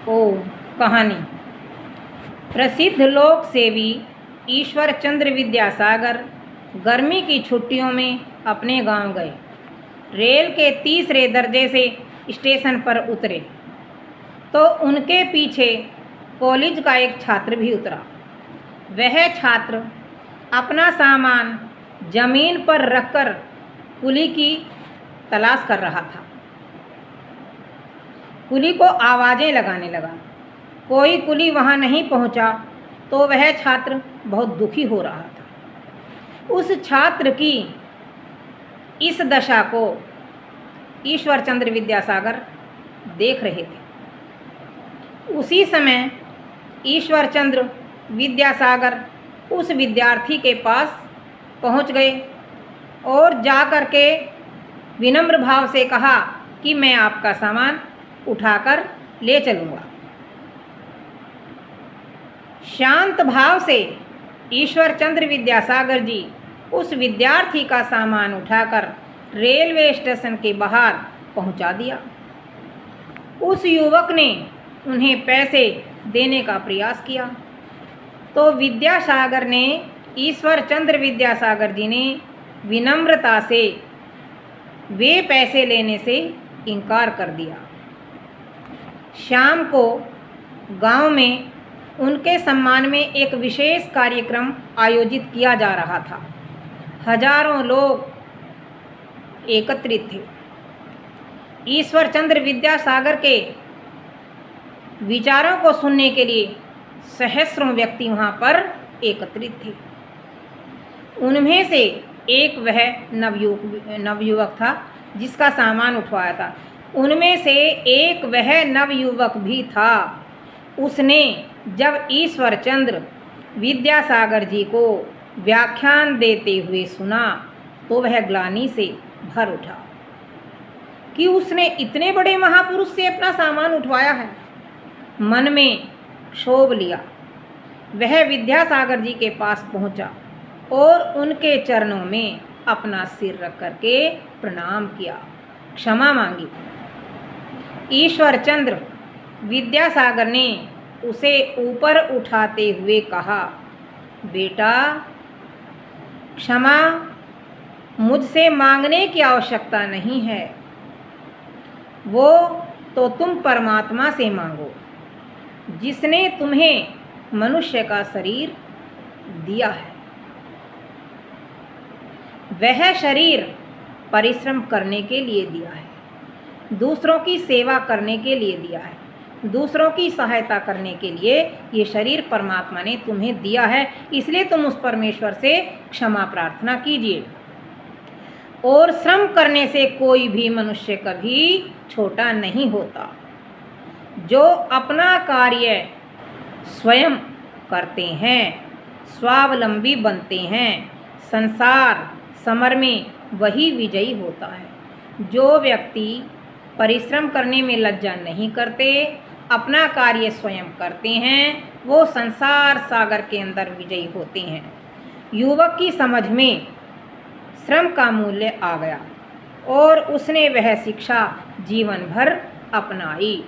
ओ कहानी। प्रसिद्ध लोक सेवी ईश्वर चंद्र विद्यासागर गर्मी की छुट्टियों में अपने गांव गए। रेल के तीसरे दर्जे से स्टेशन पर उतरे तो उनके पीछे कॉलेज का एक छात्र भी उतरा। वह छात्र अपना सामान जमीन पर रखकर कुली की तलाश कर रहा था। कुली को आवाज़ें लगाने लगा। कोई कुली वहाँ नहीं पहुँचा तो वह छात्र बहुत दुखी हो रहा था। उस छात्र की इस दशा को ईश्वर चंद्र विद्यासागर देख रहे थे। उसी समय ईश्वर चंद्र विद्यासागर उस विद्यार्थी के पास पहुँच गए और जा कर के विनम्र भाव से कहा कि मैं आपका सामान उठाकर ले चलूँगा। शांत भाव से ईश्वर चंद्र विद्यासागर जी उस विद्यार्थी का सामान उठाकर रेलवे स्टेशन के बाहर पहुंचा दिया। उस युवक ने उन्हें पैसे देने का प्रयास किया तो विद्यासागर ने ईश्वर चंद्र विद्यासागर जी ने विनम्रता से वे पैसे लेने से इनकार कर दिया। शाम को गांव में उनके सम्मान में एक विशेष कार्यक्रम आयोजित किया जा रहा था। हजारों लोग एकत्रित थे। ईश्वर चंद्र विद्यासागर के विचारों को सुनने के लिए सहस्रों व्यक्ति वहाँ पर एकत्रित थे। उनमें से एक वह नवयुवक था जिसका सामान उठवाया था। उनमें से एक वह नवयुवक भी था। उसने जब ईश्वर चंद्र विद्यासागर जी को व्याख्यान देते हुए सुना तो वह ग्लानि से भर उठा कि उसने इतने बड़े महापुरुष से अपना सामान उठवाया है। मन में क्षोभ लिया। वह विद्यासागर जी के पास पहुंचा और उनके चरणों में अपना सिर रख करके प्रणाम किया, क्षमा मांगी। ईश्वर चंद्र विद्यासागर ने उसे ऊपर उठाते हुए कहा, बेटा क्षमा मुझसे मांगने की आवश्यकता नहीं है, वो तो तुम परमात्मा से मांगो जिसने तुम्हें मनुष्य का शरीर दिया है। वह शरीर परिश्रम करने के लिए दिया है, दूसरों की सेवा करने के लिए दिया है, दूसरों की सहायता करने के लिए ये शरीर परमात्मा ने तुम्हें दिया है। इसलिए तुम उस परमेश्वर से क्षमा प्रार्थना कीजिए। और श्रम करने से कोई भी मनुष्य कभी छोटा नहीं होता। जो अपना कार्य स्वयं करते हैं, स्वावलंबी बनते हैं, संसार समर में वही विजयी होता है। जो व्यक्ति परिश्रम करने में लज्जा नहीं करते, अपना कार्य स्वयं करते हैं, वो संसार सागर के अंदर विजयी होते हैं। युवक की समझ में श्रम का मूल्य आ गया और उसने वह शिक्षा जीवन भर अपनाई।